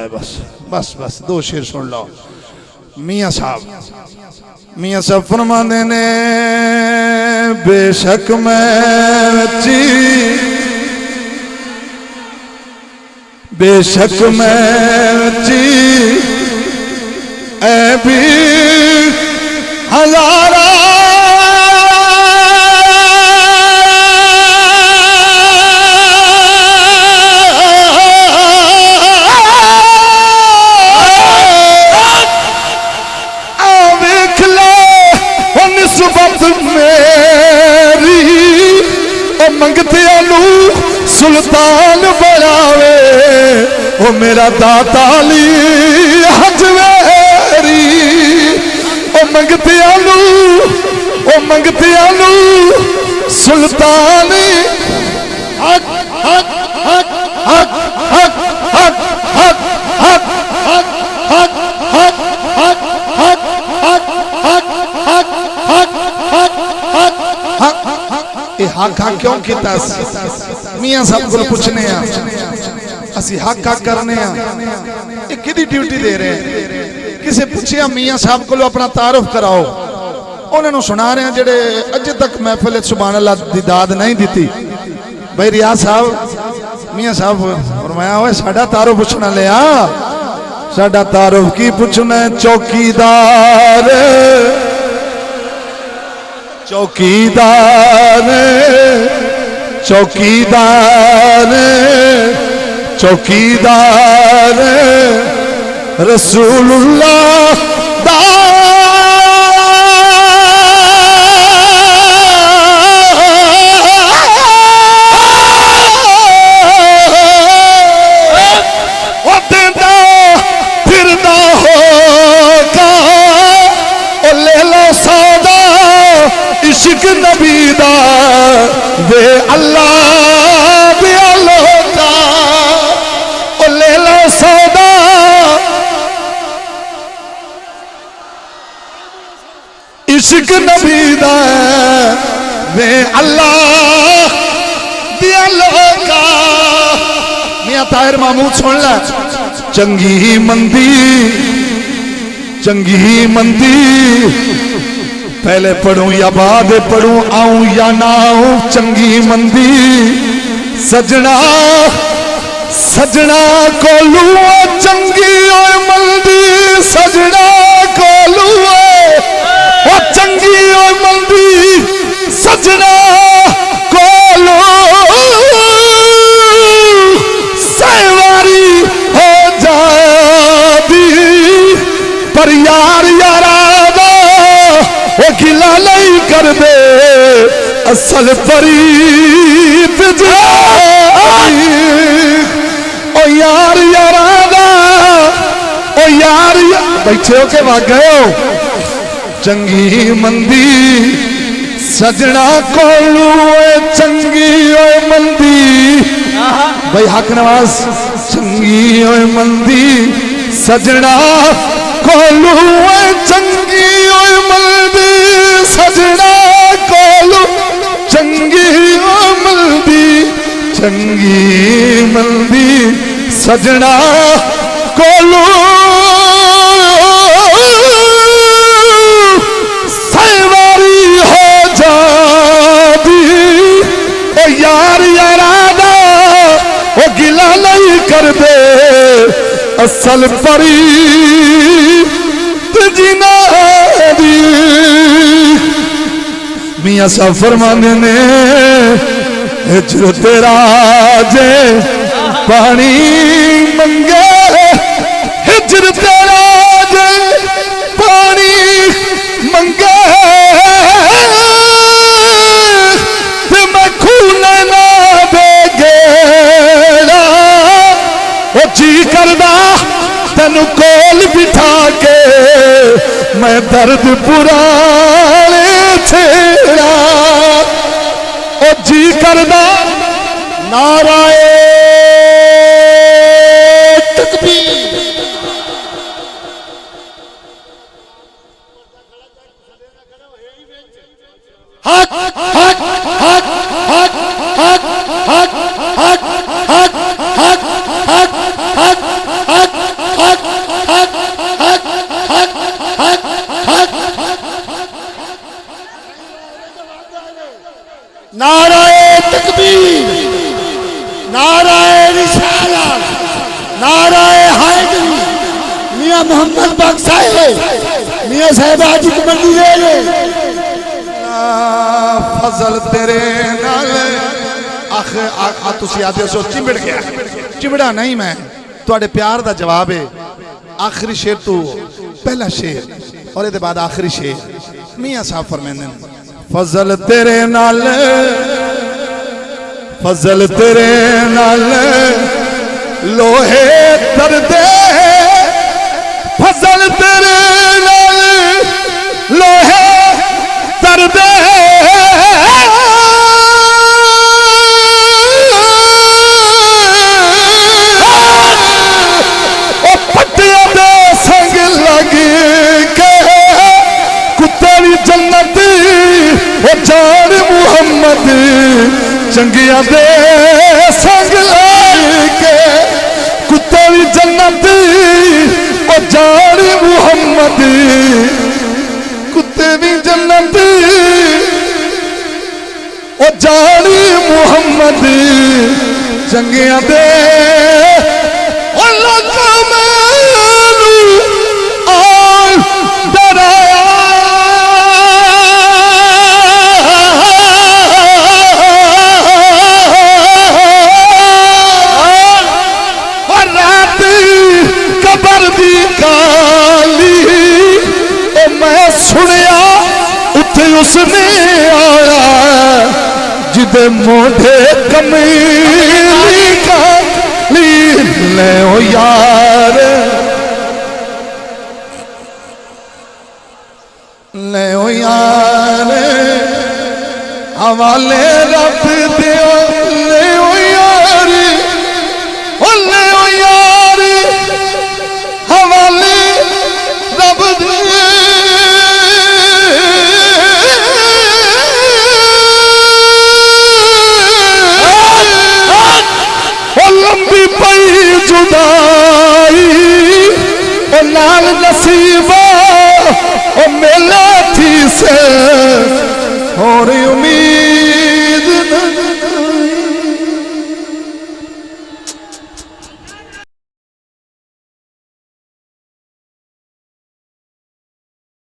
बस बस बस दो शेर सुन लो। मियाँ साहब फरमाते ने बेशक मैं ऐ भी हजारा सुल्तान बनावे ओ मेरा दाताली हजवेरी ओ मंगतियालू सुल्तान हक हक हक हक हक हक हक हक हक हक हक हक हक हक हक हक हक ये हक हक क्यों किया? मियाँ साहब को पूछने असी हक हक करने कि ड्यूटी दे रहे हैं। किसी पूछया मियाँ साहब को अपना तारुफ कराओ, उन्होंने सुना रहे हैं जेडे अजे तक महफिल सुभान अल्लाह दी दाद नहीं दी। भाई रियाज साहब मियाँ साहब फरमाया हुआ साडा तारुफ पूछना लिया, साडा तारुफ की पूछना? चौकीदार चौकीदार चौकीदार चौकीदार रसूलुल्लाह दा देता फिरदा होगा ओ ले लो सौदा इश्क नबी दा वे अल्लाह का ओ ले लो सौदा इश्क नबी दा वे अल्लाह का। मियां ताहिर महमूद सुन ला। चंगी मंदी पहले पढ़ूं या बाद पढ़ूं, आऊं या ना आऊं, चंगी मंदी सजना सजना कोलू चंगी और मंदी सजना कोलू ओ चंगी और मंदी सजना कोलू सहवारी हो जाती पर यार यारा वो गिला नहीं कर दे असल परीत ओ यार यारादा ओ यार बैठे हो के भाग गए हो। चंगी मंदी सजना कोलू चंगी ओ मंदी भाई हक नवाज चंगी ओ मंदी सजना कोलू चंगी ओ मंदी सजना कोलू चंगी मंदी सजना कोलू सहवारी हो जाती ओ यार यारादा ओ गिला नहीं कर दे असल परी जिना दी। मियाँ साहब फरमाने ने हिजर तेरा जे पानी मंगे हिजर तेरा जे पानी मंगे ते मैं खून ना बेगेड़ा ओ जी करदा तेनू कोल बिठा के मैं दर्द पुराने छेड़ा ओ जी करदा नाराए तकबीर हक हक हक हक हक हक हक हक हक हक हक हक मौलाना मोहम्मद बख्श साहब मियां साहब आज की मंडी ले फजल तेरे नाल आख आ तुसी आदे सो चिमड़ गया चिमड़ा नहीं मैं तुहाडे प्यार दा जवाब है आखिरी शेर तू पहला शेर और ये बाद आखिरी शेर मियां साहब फरमाते हैं फजल तेरे नाल फजल तेरे नाल लोहे दर्दे फजल तेरे नाल लोहे दर्दे पट्टिया दे संग लग के कुत्ते भी जन्नत वो जान मुहम्मद चंगिया दे संग लग के कुत्ते भी जन्नत वो जान मुहम्मद कुत्ते भी जन्नत वो जान मुहम्मद चंगिया दे उसने आया जिदे मोढ़े कमीली का ले ओ यार ले ओ यार हवाले रब दियो ले ओ यार ओ ले ओ यार हवाले रब दियो लंबी पई जुदाई ओ लाल नसीबा ओ मेला थी से